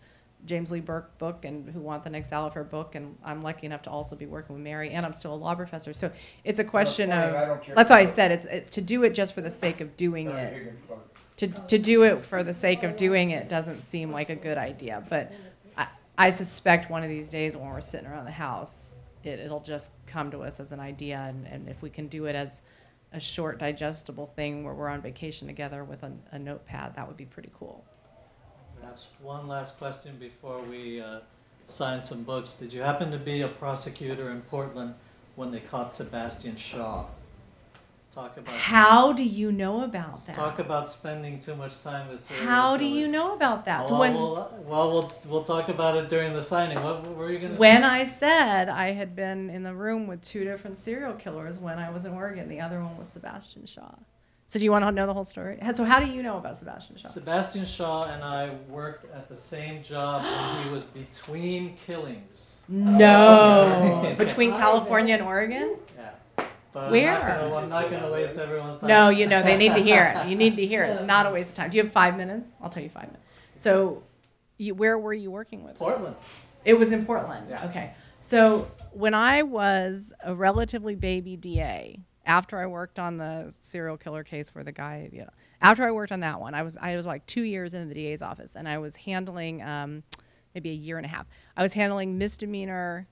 James Lee Burke book and who want the next Alafair book. And I'm lucky enough to also be working with Mary, and I'm still a law professor. So it's a question funny, I of, don't care. that's why I said it's to do it just for the sake of doing Mary it. Higgins Clark. To do it for the sake of doing it doesn't seem like a good idea, but I suspect one of these days when we're sitting around the house, it'll just come to us as an idea, and if we can do it as a short, digestible thing where we're on vacation together with a notepad, that would be pretty cool. Perhaps one last question before we sign some books. Did you happen to be a prosecutor in Portland when they caught Sebastian Shaw? How do you know about that? Talk about spending too much time with serial How do you killers. know about that? So we'll talk about it during the signing. What were you going to say? when I said I had been in the room with two different serial killers when I was in Oregon, the other one was Sebastian Shaw. So do you want to know the whole story? So how do you know about Sebastian Shaw? Sebastian Shaw and I worked at the same job when he was between killings. No. Between California and Oregon? Yeah. But Where? I'm not going to waste everyone's time. No, they need to hear it. You need to hear it. It's not a waste of time. Do you have 5 minutes? I'll tell you 5 minutes. So where were you working with? Portland. It was in Portland. Yeah. Okay. So when I was a relatively baby DA, after I worked on the serial killer case where the guy, after I worked on that one, I was like 2 years into the DA's office, and I was handling, maybe a year and a half, I was handling misdemeanor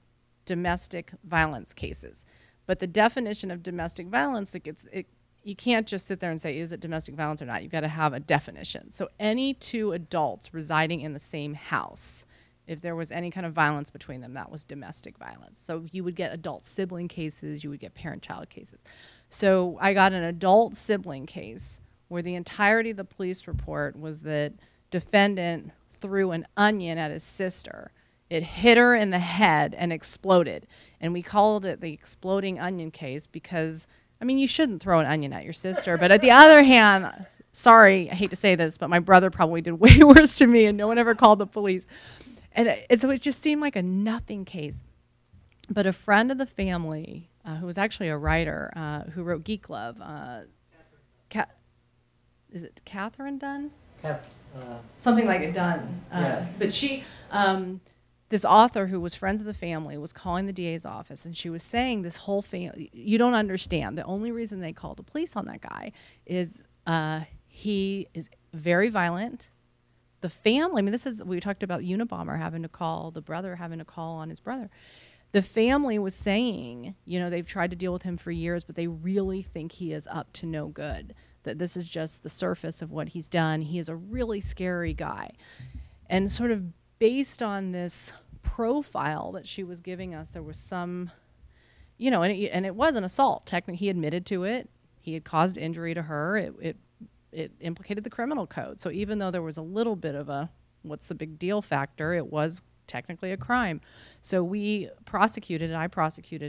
domestic violence cases. But the definition of domestic violence, you can't just sit there and say, is it domestic violence or not? You've got to have a definition. So any two adults residing in the same house, if there was any kind of violence between them, that was domestic violence. So you would get adult sibling cases, you would get parent-child cases. So I got an adult sibling case where the entirety of the police report was that defendant threw an onion at his sister. It hit her in the head and exploded. And we called it the exploding onion case because, I mean, you shouldn't throw an onion at your sister. But at the other hand, sorry, I hate to say this, but my brother probably did way worse to me, and no one ever called the police. And so it just seemed like a nothing case. But a friend of the family, who was actually a writer, who wrote Geek Love, is it Catherine Dunn? Something like a Dunn. Yeah. But she, this author who was friends of the family was calling the DA's office, and she was saying this whole family, you don't understand. The only reason they called the police on that guy is he is very violent. The family, I mean, we talked about Unabomber having to call, the brother having to call on his brother. The family was saying, you know, they've tried to deal with him for years, but they really think he is up to no good, that this is just the surface of what he's done. He is a really scary guy. And sort of based on this profile that she was giving us, there was some, you know, and it was an assault. Technically, he admitted to it. He had caused injury to her. It implicated the criminal code. So even though there was a little bit of a what's the big deal factor, it was technically a crime. So I prosecuted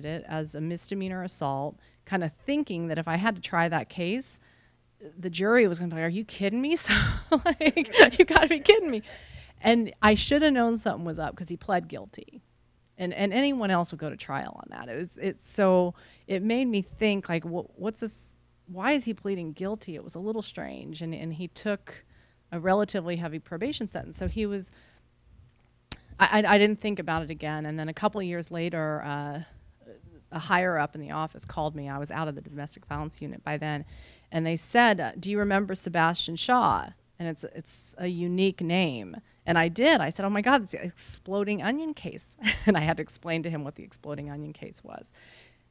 it as a misdemeanor assault, kind of thinking that if I had to try that case, the jury was going to be like, are you kidding me? So, like, you got to be kidding me. And I should have known something was up because he pled guilty. And anyone else would go to trial on that. It made me think, like, what's this? Why is he pleading guilty? It was a little strange. And he took a relatively heavy probation sentence. So he was, I didn't think about it again. And then a couple of years later, a higher up in the office called me. I was out of the domestic violence unit by then. And they said, do you remember Sebastian Shaw? And it's a unique name. And I did. I said, oh my God, it's the exploding onion case. And I had to explain to him what the exploding onion case was.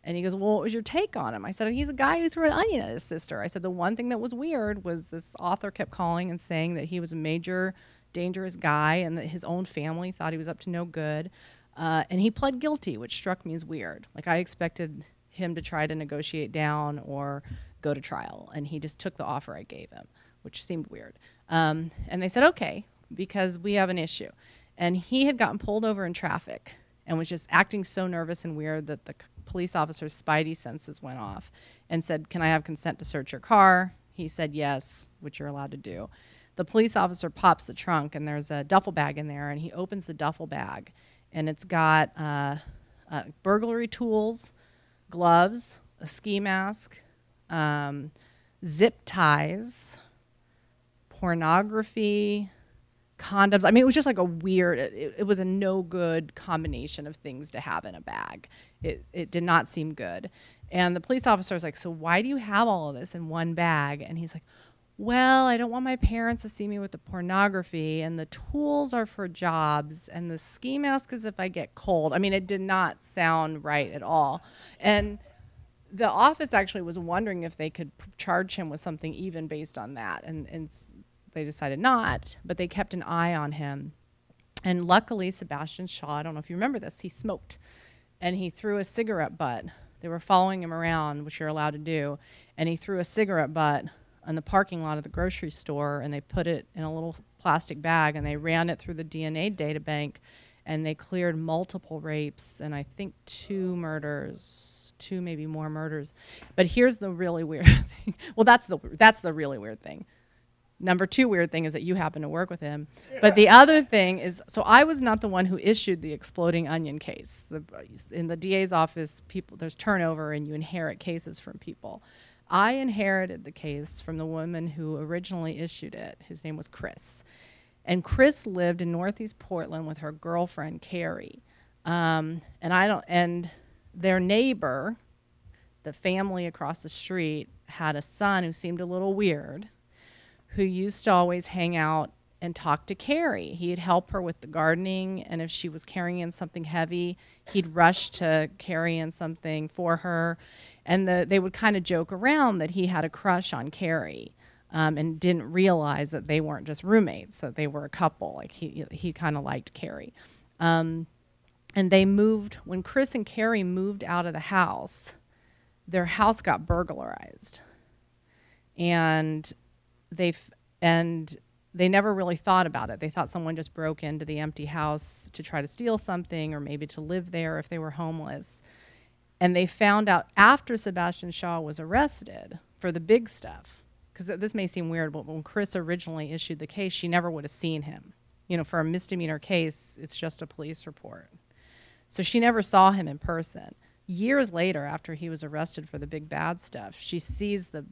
And he goes, well, what was your take on him? I said, he's a guy who threw an onion at his sister. I said, the one thing that was weird was this author kept calling and saying that he was a major dangerous guy and that his own family thought he was up to no good. And he pled guilty, which struck me as weird. Like, I expected him to try to negotiate down or go to trial. And he just took the offer I gave him, which seemed weird. And they said, okay, because we have an issue. And he had gotten pulled over in traffic and was just acting so nervous and weird that the police officer's spidey senses went off and said, can I have consent to search your car? He said yes, which you're allowed to do. The police officer pops the trunk, and there's a duffel bag in there, and he opens the duffel bag, and it's got burglary tools, gloves, a ski mask, zip ties, pornography, condoms. I mean, it was just like a weird, it was a no good combination of things to have in a bag. It did not seem good. And the police officer was like, so why do you have all of this in one bag? And he's like, well, I don't want my parents to see me with the pornography, and the tools are for jobs, and the ski mask is if I get cold. I mean, it did not sound right at all. And the office actually was wondering if they could charge him with something even based on that. And they decided not, but they kept an eye on him. And luckily, Sebastian Shaw, I don't know if you remember this, he smoked. And he threw a cigarette butt. They were following him around, which you're allowed to do. And he threw a cigarette butt in the parking lot of the grocery store, and they put it in a little plastic bag, and they ran it through the DNA data bank, and they cleared multiple rapes and I think 2 murders, 2 maybe more murders. But here's the really weird thing. Well, that's the really weird thing. Number 2 weird thing is that you happen to work with him. But the other thing is, so I was not the one who issued the exploding onion case. In the DA's office, there's turnover and you inherit cases from people. I inherited the case from the woman who originally issued it. His name was Chris. And Chris lived in Northeast Portland with her girlfriend, Carrie. And their neighbor, the family across the street, had a son who seemed a little weird, who used to always hang out and talk to Carrie. He'd help her with the gardening, and if she was carrying in something heavy, he'd rush to carry in something for her. And they would kind of joke around that he had a crush on Carrie, and didn't realize that they weren't just roommates, that they were a couple. Like he kind of liked Carrie. And they moved, when Chris and Carrie moved out of the house, their house got burglarized, and and they never really thought about it. They thought someone just broke into the empty house to try to steal something, or maybe to live there if they were homeless. And they found out after Sebastian Shaw was arrested for the big stuff, because this may seem weird, but when Chris originally issued the case, she never would have seen him. You know, for a misdemeanor case, it's just a police report. So she never saw him in person. Years later, after he was arrested for the big bad stuff, she sees the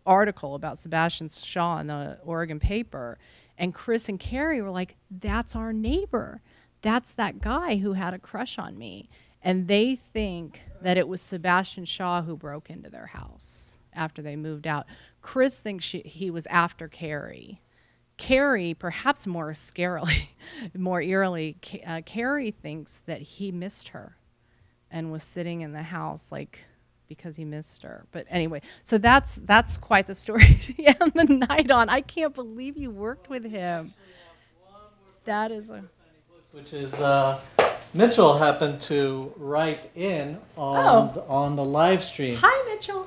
article about Sebastian Shaw in the Oregon paper, and Chris and Carrie were like, that's our neighbor. That's that guy who had a crush on me. And they think that it was Sebastian Shaw who broke into their house after they moved out. Chris thinks he was after Carrie. Carrie, perhaps more scarily, more eerily, Carrie thinks that he missed her and was sitting in the house like because he missed her. But anyway, so that's quite the story to end the night on. I can't believe you worked with him. That is a... Which is Mitchell happened to write in on the live stream. Hi, Mitchell.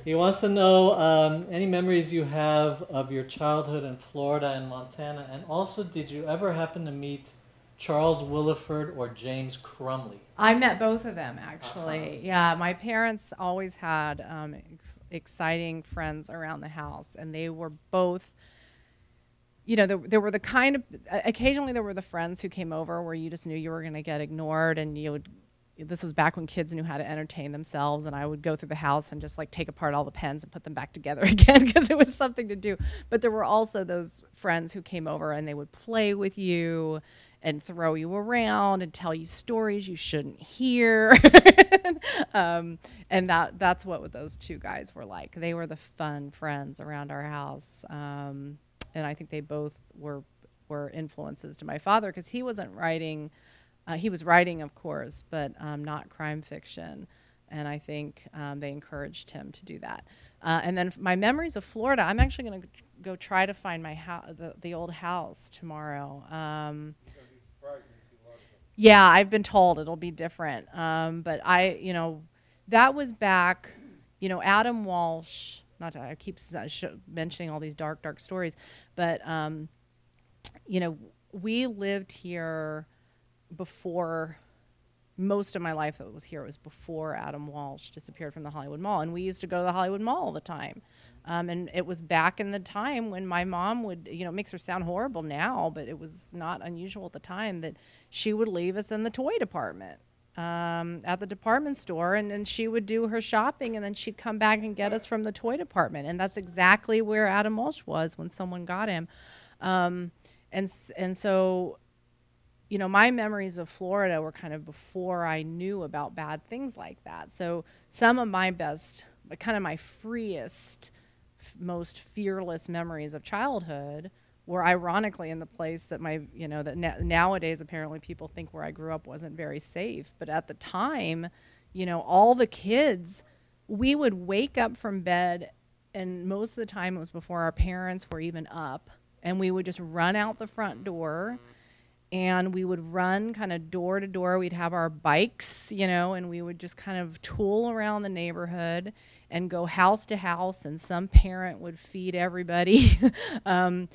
He wants to know any memories you have of your childhood in Florida and Montana, and also did you ever happen to meet Charles Williford or James Crumley? I met both of them, actually. Yeah, my parents always had exciting friends around the house, and they were both, you know, there were the kind of, occasionally there were the friends who came over where you just knew you were going to get ignored, and you would, this was back when kids knew how to entertain themselves, and I would go through the house and just like take apart all the pens and put them back together again because it was something to do. But there were also those friends who came over and they would play with you and throw you around and tell you stories you shouldn't hear. And that's what those two guys were like. They were the fun friends around our house. And I think they both were influences to my father, because he wasn't writing, he was writing, of course, but not crime fiction. And I think they encouraged him to do that. And then my memories of Florida, I'm actually going to go try to find my the old house tomorrow. Yeah, I've been told it'll be different. But that was back, Adam Walsh, I keep mentioning all these dark stories, but, we lived here before, most of my life that was here was before Adam Walsh disappeared from the Hollywood Mall. And we used to go to the Hollywood Mall all the time. And it was back in the time when my mom would, it makes her sound horrible now, but it was not unusual at the time that she would leave us in the toy department at the department store, and then she would do her shopping, and then she'd come back and get us from the toy department. And that's exactly where Adam Walsh was when someone got him. And so, my memories of Florida were kind of before I knew about bad things like that. So some of my best, kind of my freest, most fearless memories of childhood were ironically in the place that nowadays apparently people think where I grew up wasn't very safe. But at the time, all the kids, we would wake up from bed, and most of the time it was before our parents were even up, and we would just run out the front door, and we would run kind of door to door. We'd have our bikes, and we would just kind of tool around the neighborhood and go house to house, and some parent would feed everybody. And,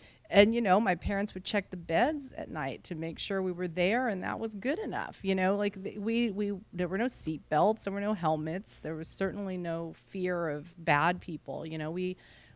my parents would check the beds at night to make sure we were there, and that was good enough. There were no seat belts, there were no helmets, there was certainly no fear of bad people.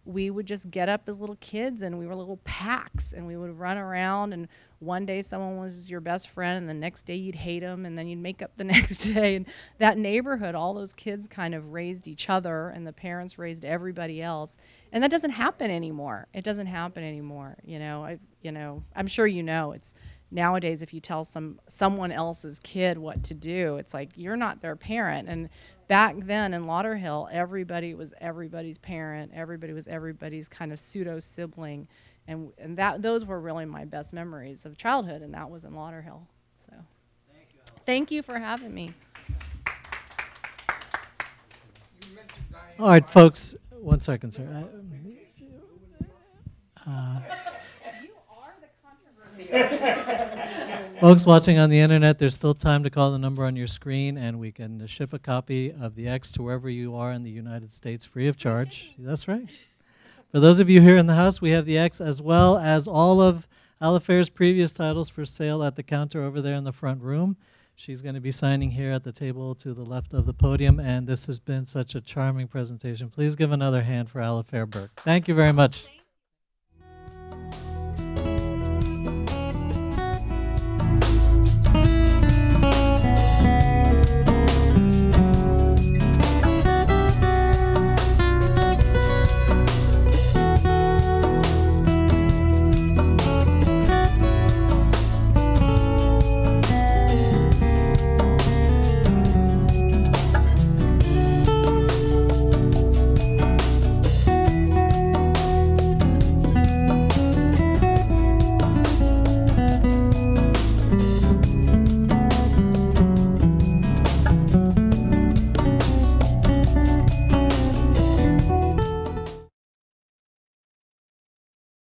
We would just get up as little kids, and we were little packs, and we would run around, and one day someone was your best friend, and the next day you'd hate them, and then you'd make up the next day. And that neighborhood, all those kids kind of raised each other, and the parents raised everybody else. And that doesn't happen anymore. It doesn't happen anymore. I'm sure it's nowadays if you tell someone else's kid what to do, it's like you're not their parent. And back then in Lauderhill, everybody was everybody's parent. Everybody was everybody's kind of pseudo sibling, and those were really my best memories of childhood, and that was in Lauderhill. So, thank you for having me. All right, folks. 1 second, sir. You are the controversy. see you. Folks watching on the internet, there's still time to call the number on your screen, and we can ship a copy of The Ex to wherever you are in the United States free of charge. That's right. For those of you here in the house, we have The Ex as well as all of Alafair's previous titles for sale at the counter over there in the front room. She's going to be signing here at the table to the left of the podium, and this has been such a charming presentation. Please give another hand for Alafair Burke. Thank you very much.